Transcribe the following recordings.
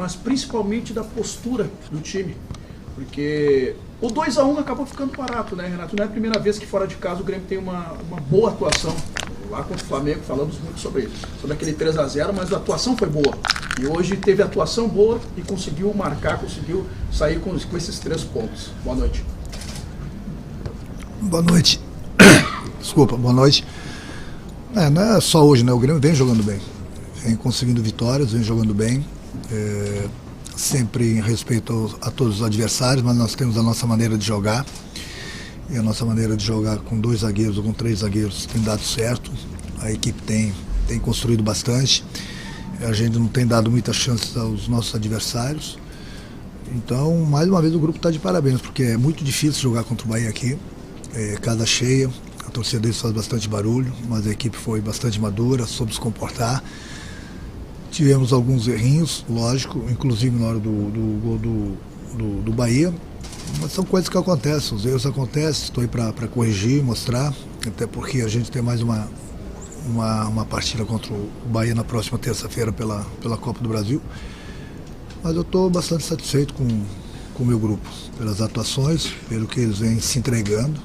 mas principalmente da postura do time. Porque o 2-1 acabou ficando barato, né, Renato? Não é a primeira vez que fora de casa o Grêmio tem uma boa atuação. Lá contra o Flamengo falamos muito sobre aquele 3-0, mas a atuação foi boa. E hoje teve atuação boa e conseguiu marcar, conseguiu sair com esses 3 pontos. Boa noite. Boa noite. Desculpa, boa noite. Não é só hoje, né? O Grêmio vem jogando bem. Vem conseguindo vitórias, vem jogando bem. Sempre em respeito a todos os adversários, mas nós temos a nossa maneira de jogar. E a nossa maneira de jogar com 2 zagueiros ou com 3 zagueiros tem dado certo. A equipe tem construído bastante. A gente não tem dado muitas chances aos nossos adversários. Então, mais uma vez, o grupo está de parabéns, porque é muito difícil jogar contra o Bahia aqui. Casa cheia, a torcida deles faz bastante barulho, mas a equipe foi bastante madura, soube se comportar. Tivemos alguns errinhos, lógico, inclusive na hora do gol do Bahia. Mas são coisas que acontecem, os erros acontecem, estou aí para corrigir, mostrar, até porque a gente tem mais uma partida contra o Bahia na próxima terça-feira pela Copa do Brasil. Mas eu estou bastante satisfeito com o meu grupo, pelas atuações, pelo que eles vêm se entregando.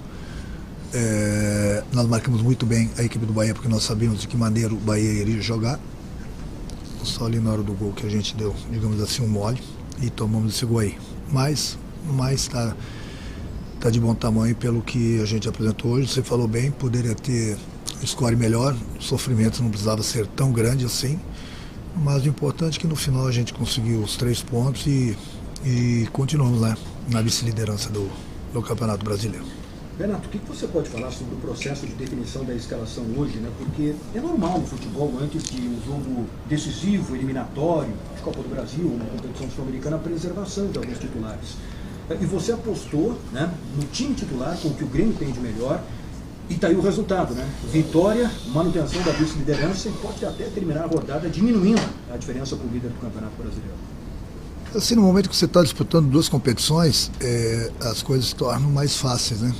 Nós marcamos muito bem a equipe do Bahia, porque nós sabíamos de que maneira o Bahia iria jogar. Só ali na hora do gol que a gente deu, digamos assim, um mole e tomamos esse gol aí. Mas está de bom tamanho pelo que a gente apresentou hoje. Você falou bem, poderia ter score melhor, o sofrimento não precisava ser tão grande assim, mas o importante é que no final a gente conseguiu os 3 pontos e continuamos lá na vice-liderança do Campeonato Brasileiro. Renato, o que você pode falar sobre o processo de definição da escalação hoje, né? Porque é normal no futebol, antes de um jogo decisivo, eliminatório, de Copa do Brasil, uma competição sul-americana, a preservação de alguns titulares. E você apostou, né, no time titular, com o que o Grêmio tem de melhor, e está aí o resultado, né? Vitória, manutenção da vice-liderança e pode até terminar a rodada diminuindo a diferença para o líder do Campeonato Brasileiro. Assim, no momento que você está disputando 2 competições, as coisas se tornam mais fáceis, né?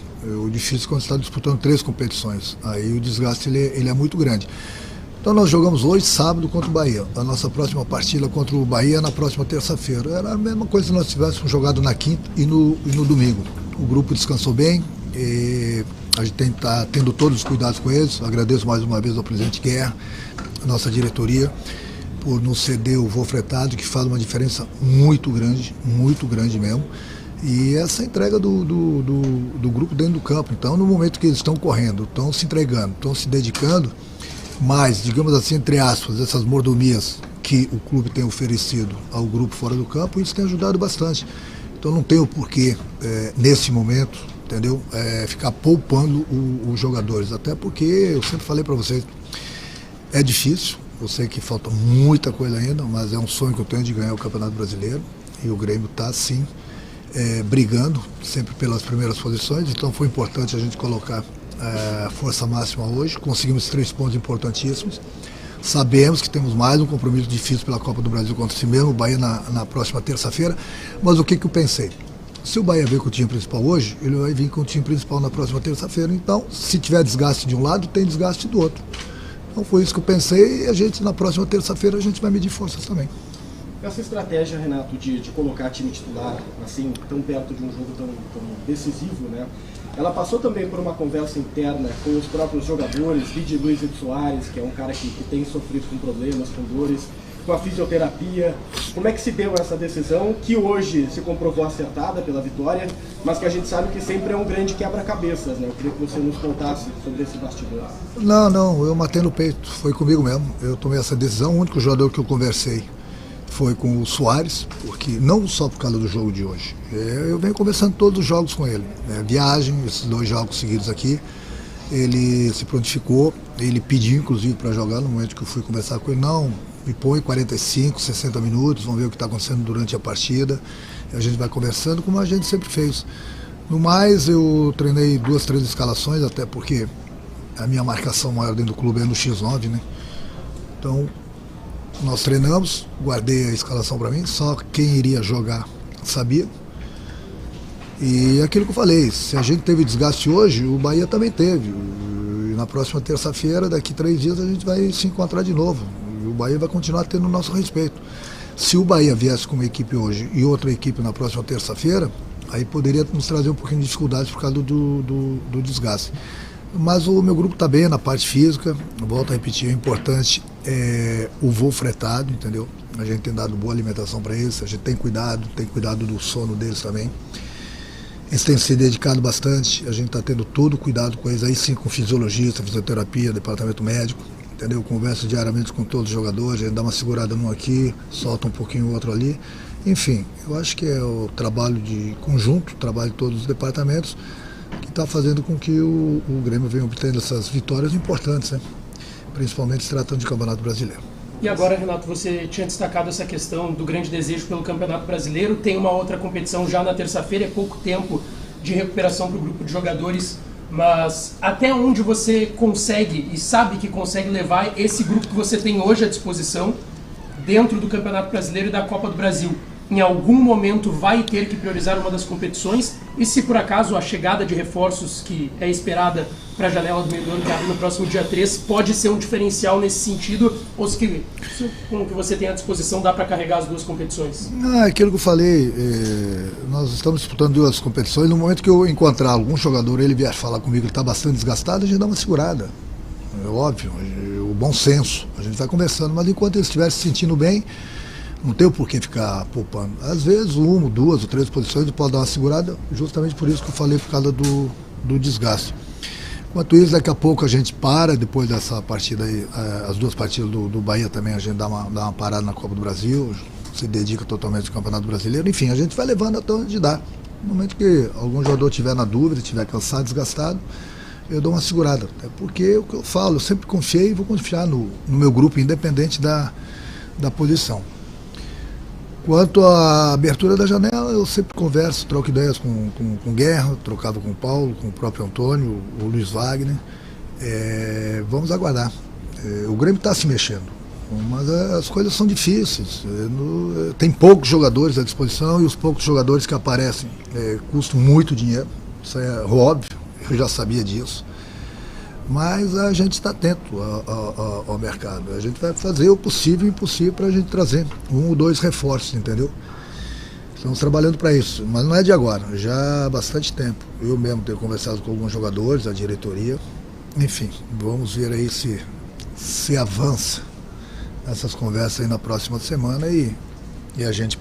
O difícil é quando você está disputando 3 competições. Aí o desgaste ele é muito grande. Então nós jogamos hoje, sábado, contra o Bahia. A nossa próxima partida contra o Bahia é na próxima terça-feira. Era a mesma coisa se nós tivéssemos jogado na quinta e no domingo. O grupo descansou bem, a gente está tendo todos os cuidados com eles. Agradeço mais uma vez ao presidente Guerra, a nossa diretoria, por nos ceder o voo fretado, que faz uma diferença muito grande mesmo. E essa entrega do grupo dentro do campo. Então, no momento que eles estão correndo, estão se entregando, estão se dedicando, mas, digamos assim, entre aspas, essas mordomias que o clube tem oferecido ao grupo fora do campo, isso tem ajudado bastante. Então não tem o porquê, nesse momento, entendeu? Ficar poupando os jogadores. Até porque, eu sempre falei para vocês, é difícil, eu sei que falta muita coisa ainda, mas é um sonho que eu tenho de ganhar o Campeonato Brasileiro. E o Grêmio está, sim, brigando sempre pelas primeiras posições. Então foi importante a gente colocar força máxima hoje. Conseguimos 3 pontos importantíssimos. Sabemos que temos mais um compromisso difícil pela Copa do Brasil contra esse mesmo Bahia na próxima terça-feira. Mas o que eu pensei? Se o Bahia veio com o time principal hoje, ele vai vir com o time principal na próxima terça-feira. Então, se tiver desgaste de um lado, tem desgaste do outro. Então foi isso que eu pensei, e a gente, na próxima terça-feira, a gente vai medir forças também. Essa estratégia, Renato, de colocar time titular assim, tão perto de um jogo tão decisivo, né? Ela passou também por uma conversa interna com os próprios jogadores, de Luiz Soares, que é um cara que tem sofrido com problemas, com dores, com a fisioterapia. Como é que se deu essa decisão, que hoje se comprovou acertada pela vitória, mas que a gente sabe que sempre é um grande quebra-cabeças, né? Eu queria que você nos contasse sobre esse bastidor. Não, eu matei no peito, foi comigo mesmo. Eu tomei essa decisão, o único jogador que eu conversei foi com o Soares, porque não só por causa do jogo de hoje. Eu venho conversando todos os jogos com ele. Viagem, esses 2 jogos seguidos aqui, ele se prontificou, ele pediu inclusive para jogar no momento que eu fui conversar com ele. Não, me põe 45, 60 minutos, vamos ver o que está acontecendo durante a partida. A gente vai conversando como a gente sempre fez. No mais, eu treinei 2, 3 escalações, até porque a minha marcação maior dentro do clube é no X9, né? Então, nós treinamos, guardei a escalação para mim, só quem iria jogar sabia. E aquilo que eu falei, se a gente teve desgaste hoje, o Bahia também teve. E na próxima terça-feira, daqui 3 dias, a gente vai se encontrar de novo. E o Bahia vai continuar tendo o nosso respeito. Se o Bahia viesse com uma equipe hoje e outra equipe na próxima terça-feira, aí poderia nos trazer um pouquinho de dificuldade por causa do desgaste. Mas o meu grupo está bem na parte física, volto a repetir, é importante o voo fretado, entendeu? A gente tem dado boa alimentação para eles, a gente tem cuidado do sono deles também. Eles têm se dedicado bastante, a gente está tendo todo o cuidado com eles, aí sim com fisiologista, fisioterapia, departamento médico, entendeu? Converso diariamente com todos os jogadores, a gente dá uma segurada num aqui, solta um pouquinho o outro ali. Enfim, eu acho que é o trabalho de conjunto, o trabalho de todos os departamentos, que está fazendo com que o Grêmio venha obtendo essas vitórias importantes, né? Principalmente se tratando de Campeonato Brasileiro. E agora, Renato, você tinha destacado essa questão do grande desejo pelo Campeonato Brasileiro, tem uma outra competição já na terça-feira, é pouco tempo de recuperação para o grupo de jogadores, mas até onde você consegue e sabe que consegue levar esse grupo que você tem hoje à disposição dentro do Campeonato Brasileiro e da Copa do Brasil? Em algum momento vai ter que priorizar uma das competições? E se por acaso a chegada de reforços que é esperada para a janela do meio do ano, que abre no próximo dia 3, pode ser um diferencial nesse sentido? Ou se com o que você tem à disposição dá para carregar as duas competições? Aquilo que eu falei, nós estamos disputando duas competições. No momento que eu encontrar algum jogador, ele vier falar comigo que está bastante desgastado, a gente dá uma segurada. É óbvio, o bom senso. A gente vai conversando, mas enquanto ele estiver se sentindo bem, não tem o porquê ficar poupando. Às vezes, 1, 2 ou 3 posições pode dar uma segurada, justamente por isso que eu falei, por causa do desgaste. Enquanto isso, daqui a pouco a gente para, depois dessa partida aí, as duas partidas do Bahia também, a gente dá uma parada na Copa do Brasil, se dedica totalmente ao Campeonato Brasileiro. Enfim, a gente vai levando até onde dá. No momento que algum jogador estiver na dúvida, estiver cansado, desgastado, eu dou uma segurada. Até porque é o que eu falo, eu sempre confiei e vou confiar no meu grupo, independente da posição. Quanto à abertura da janela, eu sempre converso, troco ideias com o Guerra, trocava com o Paulo, com o próprio Antônio, o Luiz Wagner. Vamos aguardar. O Grêmio está se mexendo, mas as coisas são difíceis. Tem poucos jogadores à disposição e os poucos jogadores que aparecem custam muito dinheiro. Isso é óbvio, eu já sabia disso. Mas a gente está atento ao mercado. A gente vai fazer o possível e o impossível para a gente trazer 1 ou 2 reforços, entendeu? Estamos trabalhando para isso, mas não é de agora, já há bastante tempo. Eu mesmo tenho conversado com alguns jogadores, a diretoria. Enfim, vamos ver aí se avança essas conversas aí na próxima semana e a gente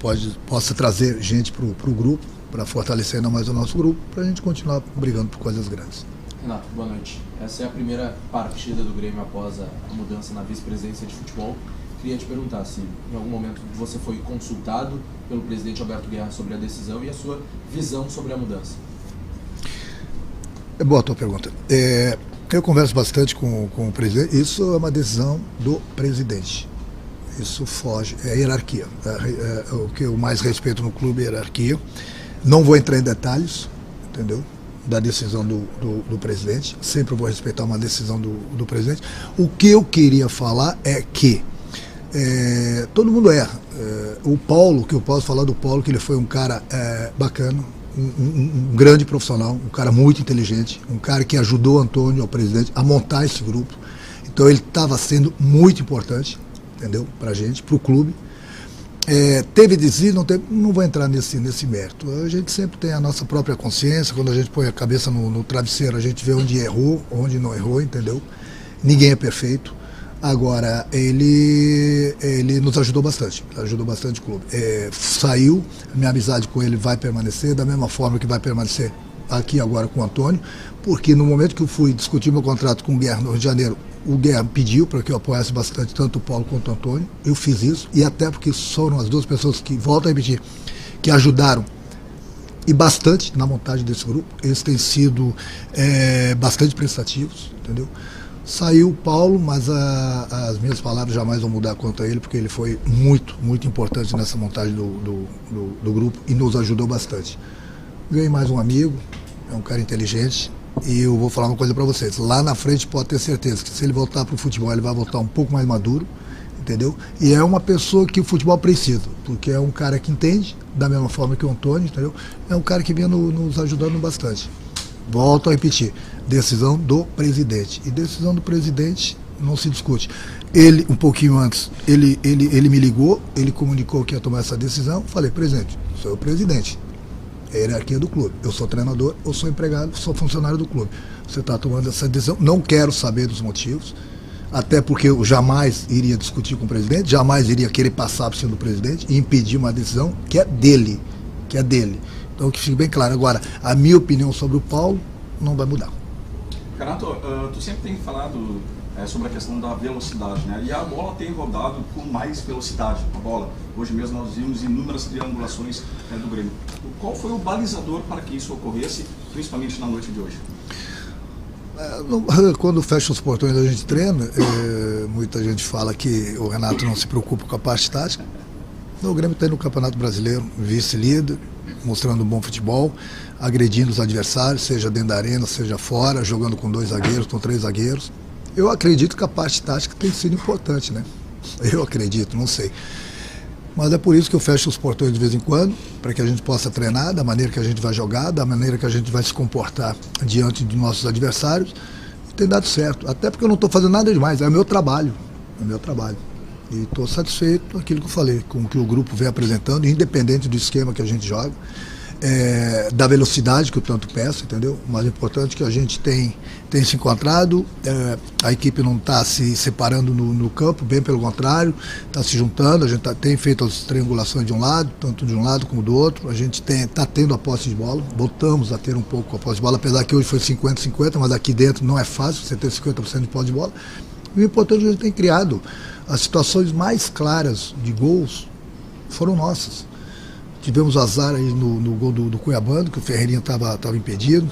possa trazer gente para o grupo, para fortalecer ainda mais o nosso grupo, para a gente continuar brigando por coisas grandes. Renato, boa noite. Essa é a primeira partida do Grêmio após a mudança na vice-presidência de futebol. Queria te perguntar se em algum momento você foi consultado pelo presidente Alberto Guerra sobre a decisão e a sua visão sobre a mudança. É boa a tua pergunta. Eu converso bastante com o presidente. Isso é uma decisão do presidente. Isso foge, é a hierarquia. O que eu mais respeito no clube é a hierarquia. Não vou entrar em detalhes, entendeu? Da decisão do presidente, sempre vou respeitar uma decisão do presidente. O que eu queria falar é que todo mundo erra. O Paulo, que eu posso falar do Paulo, que ele foi um cara bacana, um grande profissional, um cara muito inteligente, um cara que ajudou o Antônio, o presidente, a montar esse grupo. Então ele estava sendo muito importante, entendeu? Pra gente, pro clube. Teve desvio, não vou entrar nesse mérito. A gente sempre tem a nossa própria consciência, quando a gente põe a cabeça no travesseiro, a gente vê onde errou, onde não errou, entendeu? Ninguém é perfeito. Agora, ele nos ajudou bastante o clube. Saiu, minha amizade com ele vai permanecer, da mesma forma que vai permanecer aqui agora com o Antônio, porque no momento que eu fui discutir meu contrato com o Guerra no Rio de Janeiro, o Guerra pediu para que eu apoiasse bastante tanto o Paulo quanto o Antônio. Eu fiz isso, e até porque foram as duas pessoas que, volto a repetir, que ajudaram e bastante na montagem desse grupo. Eles têm sido bastante prestativos, entendeu? Saiu o Paulo, mas as minhas palavras jamais vão mudar quanto a ele, porque ele foi muito, muito importante nessa montagem do grupo e nos ajudou bastante. Ganhei mais um amigo, é um cara inteligente. E eu vou falar uma coisa para vocês, lá na frente pode ter certeza que se ele voltar para o futebol, ele vai voltar um pouco mais maduro, entendeu? E é uma pessoa que o futebol precisa, porque é um cara que entende, da mesma forma que o Antônio, entendeu? É um cara que vem nos ajudando bastante. Volto a repetir, decisão do presidente. E decisão do presidente não se discute. Ele, um pouquinho antes, ele me ligou, ele comunicou que ia tomar essa decisão. Falei, presidente, sou o presidente, é a hierarquia do clube. Eu sou treinador, eu sou empregado, sou funcionário do clube. Você está tomando essa decisão, não quero saber dos motivos, até porque eu jamais iria discutir com o presidente, jamais iria querer passar por cima do presidente e impedir uma decisão que é dele, Então que fique bem claro. Agora, a minha opinião sobre o Paulo não vai mudar. Renato, tu sempre tem falado sobre a questão da velocidade, né? E a bola tem rodado com mais velocidade, a bola. Hoje mesmo nós vimos inúmeras triangulações do Grêmio. Qual foi o balizador para que isso ocorresse, principalmente na noite de hoje? Quando fecha os portões a gente treina, muita gente fala que o Renato não se preocupa com a parte tática. O Grêmio está no Campeonato Brasileiro, vice-líder, mostrando um bom futebol, agredindo os adversários, seja dentro da arena, seja fora, jogando com 2 zagueiros, com 3 zagueiros. Eu acredito que a parte tática tem sido importante, né? Eu acredito, não sei. Mas é por isso que eu fecho os portões de vez em quando, para que a gente possa treinar da maneira que a gente vai jogar, da maneira que a gente vai se comportar diante dos nossos adversários. E tem dado certo, até porque eu não estou fazendo nada demais, é o meu trabalho. E estou satisfeito com aquilo que eu falei, com o que o grupo vem apresentando, independente do esquema que a gente joga. Da velocidade que eu tanto peço, entendeu? O mais importante é que a gente tem se encontrado, a equipe não está se separando no campo, bem pelo contrário, está se juntando, a gente tem feito as triangulações de um lado, tanto de um lado como do outro, a gente está tendo a posse de bola, voltamos a ter um pouco a posse de bola, apesar que hoje foi 50-50, mas aqui dentro não é fácil você ter 50% de posse de bola. E o importante é que a gente tem criado as situações mais claras de gols foram nossas. Tivemos azar aí no gol do Cuiabano, que o Ferreirinha estava impedido.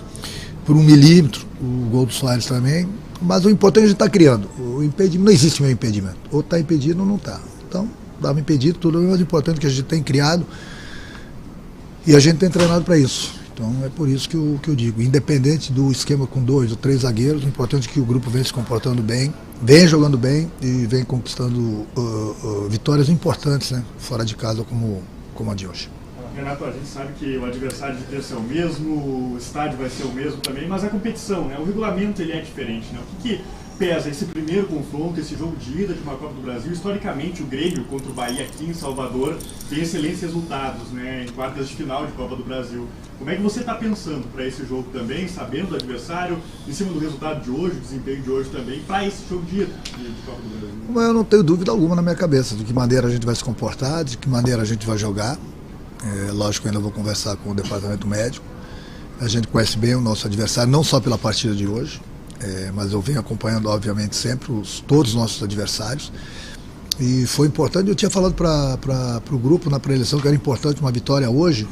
Por 1 milímetro, o gol do Soares também. Mas o importante é a gente estar criando. O impedimento, não existe meio impedimento. Ou está impedido ou não está. Então, estava impedido, tudo é mais importante que a gente tem criado. E a gente tem treinado para isso. Então é por isso que eu digo, independente do esquema com 2 ou 3 zagueiros, o importante é que o grupo vem se comportando bem, vem jogando bem e vem conquistando vitórias importantes, né, fora de casa como a de hoje. Renato, a gente sabe que o adversário de terça é o mesmo, o estádio vai ser o mesmo também, mas a competição, né? O regulamento ele é diferente, né? O que pesa esse primeiro confronto, esse jogo de ida de uma Copa do Brasil? Historicamente, o Grêmio contra o Bahia aqui em Salvador tem excelentes resultados, né? Em quartas de final de Copa do Brasil. Como é que você está pensando para esse jogo também, sabendo do adversário, em cima do resultado de hoje, do desempenho de hoje também, para esse jogo de ida de Copa do Brasil? Mas eu não tenho dúvida alguma na minha cabeça de que maneira a gente vai se comportar, de que maneira a gente vai jogar. Lógico que eu ainda vou conversar com o departamento médico. A gente conhece bem o nosso adversário, não só pela partida de hoje, mas eu venho acompanhando, obviamente, sempre todos os nossos adversários. E foi importante, eu tinha falado para o grupo na pré-eleição que era importante uma vitória hoje,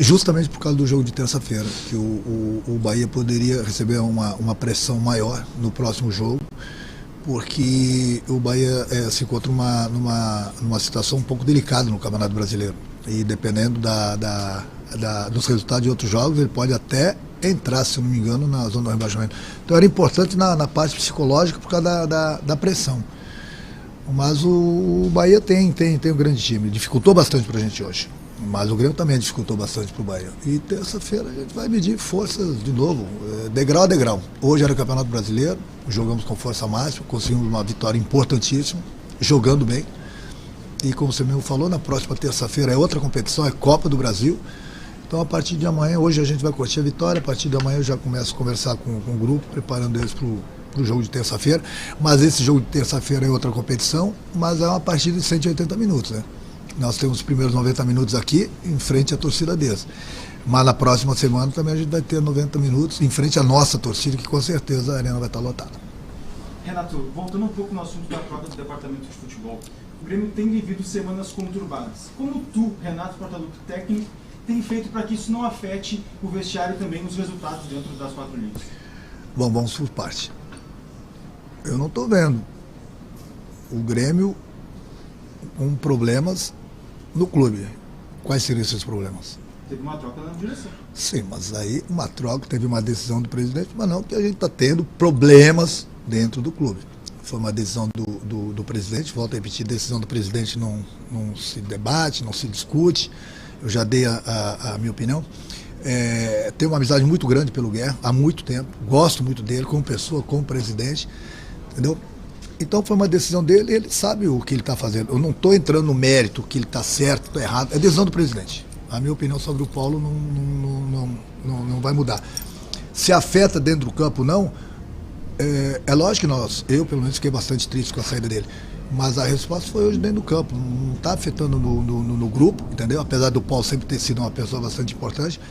justamente por causa do jogo de terça-feira, que o Bahia poderia receber uma pressão maior no próximo jogo, porque o Bahia se encontra numa situação um pouco delicada no Campeonato Brasileiro. E dependendo dos resultados de outros jogos, ele pode até entrar, se eu não me engano, na zona do rebaixamento. Então era importante na parte psicológica por causa da pressão. Mas o Bahia tem um grande time, dificultou bastante para a gente hoje. Mas o Grêmio também dificultou bastante para o Bahia. E terça-feira a gente vai medir forças de novo, degrau a degrau. Hoje era o Campeonato Brasileiro, jogamos com força máxima, conseguimos uma vitória importantíssima, jogando bem. E como você mesmo falou, na próxima terça-feira é outra competição, é Copa do Brasil. Então a partir de amanhã, hoje a gente vai curtir a vitória, a partir de amanhã eu já começo a conversar com o grupo, preparando eles para o jogo de terça-feira. Mas esse jogo de terça-feira é outra competição, mas é uma partida de 180 minutos, né? Nós temos os primeiros 90 minutos aqui, em frente à torcida deles. Mas na próxima semana também a gente vai ter 90 minutos em frente à nossa torcida, que com certeza a arena vai estar lotada. Renato, voltando um pouco no assunto da troca do departamento de futebol, o Grêmio tem vivido semanas conturbadas. Como tu, Renato Portaluppi, técnico, tem feito para que isso não afete o vestiário e também os resultados dentro das 4 linhas? Bom, vamos por parte. Eu não estou vendo o Grêmio com problemas no clube. Quais seriam esses problemas? Teve uma troca na direção. Sim, mas aí uma troca, teve uma decisão do presidente, mas não que a gente está tendo problemas dentro do clube. Foi uma decisão do presidente, volto a repetir, decisão do presidente não se debate, não se discute. Eu já dei a minha opinião. Tenho uma amizade muito grande pelo Guerra, há muito tempo, gosto muito dele como pessoa, como presidente, entendeu? Então foi uma decisão dele, ele sabe o que ele está fazendo. Eu não estou entrando no mérito que ele está certo, está errado. É decisão do presidente. A minha opinião sobre o Paulo não vai mudar. Se afeta dentro do campo ou não, é lógico que eu pelo menos fiquei bastante triste com a saída dele. Mas a resposta foi hoje dentro do campo. Não está afetando no grupo, entendeu? Apesar do Paulo sempre ter sido uma pessoa bastante importante.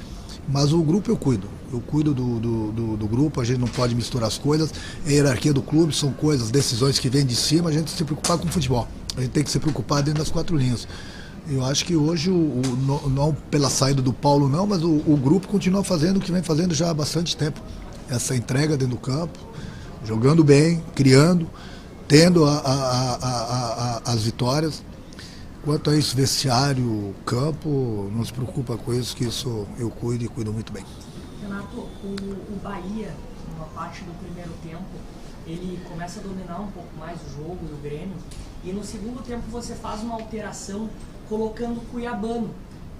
Mas o grupo eu cuido. Eu cuido do grupo, a gente não pode misturar as coisas. A hierarquia do clube são coisas, decisões que vêm de cima, a gente tem que se preocupar com o futebol. A gente tem que se preocupar dentro das 4 linhas. Eu acho que hoje, não pela saída do Paulo não, mas o grupo continua fazendo o que vem fazendo já há bastante tempo. Essa entrega dentro do campo, jogando bem, criando, tendo as vitórias. Quanto a isso, vestiário, campo, não se preocupa com isso, que isso eu cuido e cuido muito bem. Renato, o Bahia, numa parte do primeiro tempo, ele começa a dominar um pouco mais o jogo do Grêmio, e no segundo tempo você faz uma alteração colocando o Cuiabano.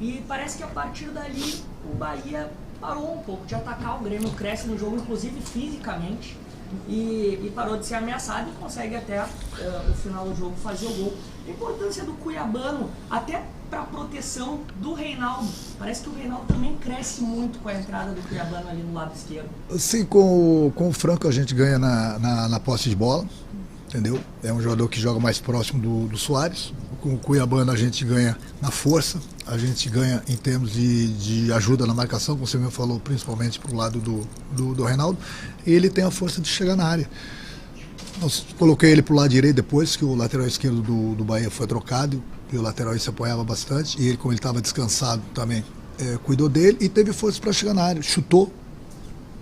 E parece que a partir dali o Bahia parou um pouco de atacar, o Grêmio cresce no jogo, inclusive fisicamente, e parou de ser ameaçado e consegue até o final do jogo fazer o gol. A importância do Cuiabano, até para a proteção do Reinaldo. Parece que o Reinaldo também cresce muito com a entrada do Cuiabano ali no lado esquerdo. Sim, com o Franco a gente ganha na posse de bola, entendeu? É um jogador que joga mais próximo do Soares. Com o Cuiabano a gente ganha na força, a gente ganha em termos de ajuda na marcação, como você mesmo falou, principalmente para o lado do Reinaldo. E ele tem a força de chegar na área. Coloquei ele para o lado direito depois que o lateral esquerdo do Bahia foi trocado, e o lateral se apoiava bastante, e ele, como ele estava descansado também, cuidou dele e teve força para chegar na área, chutou,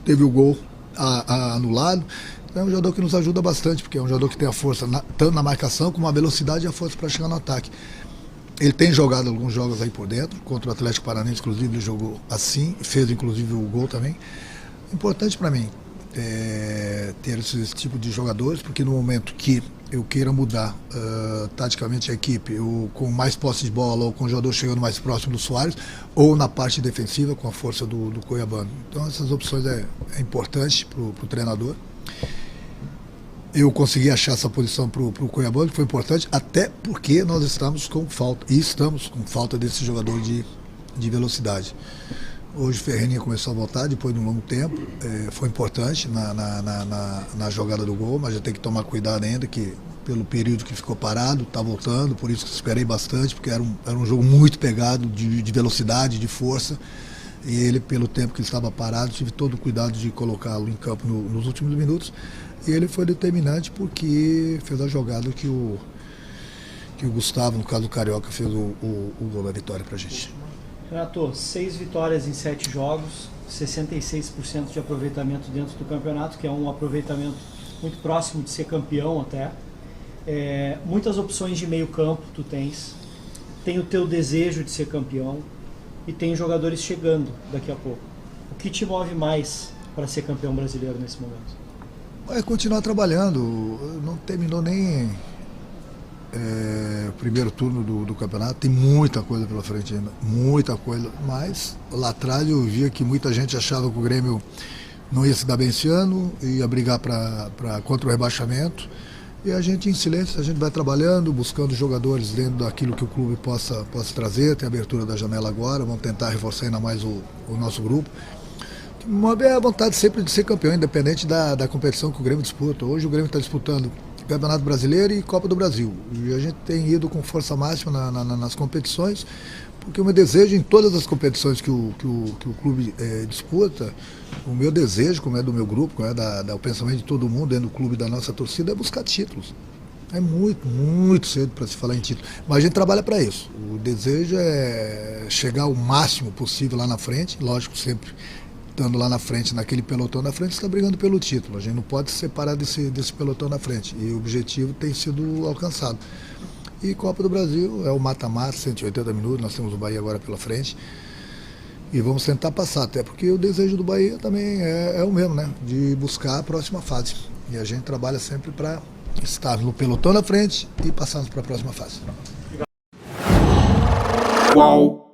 teve o gol anulado. Então é um jogador que nos ajuda bastante, porque é um jogador que tem a força tanto na marcação como a velocidade e a força para chegar no ataque. Ele tem jogado alguns jogos aí por dentro, contra o Atlético Paranaense, inclusive ele jogou assim, fez inclusive o gol também. Importante para mim ter esse tipo de jogadores, porque no momento que eu queira mudar taticamente a equipe, com mais posse de bola ou com o jogador chegando mais próximo do Soares, ou na parte defensiva com a força do Cuiabano. Então essas opções é importante para o treinador. Eu consegui achar essa posição para o Cuiabano, que foi importante, até porque nós estamos com falta desse jogador de velocidade. Hoje o Ferreirinha começou a voltar depois de um longo tempo, foi importante na jogada do gol, mas já tem que tomar cuidado ainda, que pelo período que ficou parado, está voltando, por isso que esperei bastante, porque era um jogo muito pegado de velocidade, de força, e ele, pelo tempo que ele estava parado, tive todo o cuidado de colocá-lo em campo nos últimos minutos, e ele foi determinante porque fez a jogada que o Gustavo, no caso do Carioca, fez o gol da vitória pra gente. Renato, 6 vitórias em 7 jogos, 66% de aproveitamento dentro do campeonato, que é um aproveitamento muito próximo de ser campeão até. Muitas opções de meio campo tu tens, tem o teu desejo de ser campeão e tem jogadores chegando daqui a pouco. O que te move mais para ser campeão brasileiro nesse momento? É continuar trabalhando, não terminou nem o primeiro turno do campeonato, tem muita coisa pela frente ainda, muita coisa, mas lá atrás eu via que muita gente achava que o Grêmio não ia se dar bem esse ano, ia brigar contra o rebaixamento, e a gente em silêncio, a gente vai trabalhando, buscando jogadores dentro daquilo que o clube possa trazer, tem a abertura da janela agora, vamos tentar reforçar ainda mais o nosso grupo. Move a vontade sempre de ser campeão, independente da competição que o Grêmio disputa. Hoje o Grêmio está disputando Campeonato Brasileiro e Copa do Brasil. E a gente tem ido com força máxima nas competições, porque o meu desejo em todas as competições que o clube disputa, o meu desejo, como é do meu grupo, como é o pensamento de todo mundo dentro do clube, da nossa torcida, é buscar títulos. É muito, muito cedo para se falar em título. Mas a gente trabalha para isso. O desejo é chegar o máximo possível lá na frente, lógico, sempre estando lá na frente, naquele pelotão na frente, está brigando pelo título. A gente não pode se separar desse pelotão na frente. E o objetivo tem sido alcançado. E Copa do Brasil é o mata-mata, 180 minutos, nós temos o Bahia agora pela frente. E vamos tentar passar, até porque o desejo do Bahia também é o mesmo, né? De buscar a próxima fase. E a gente trabalha sempre para estar no pelotão na frente e passarmos para a próxima fase. Qual?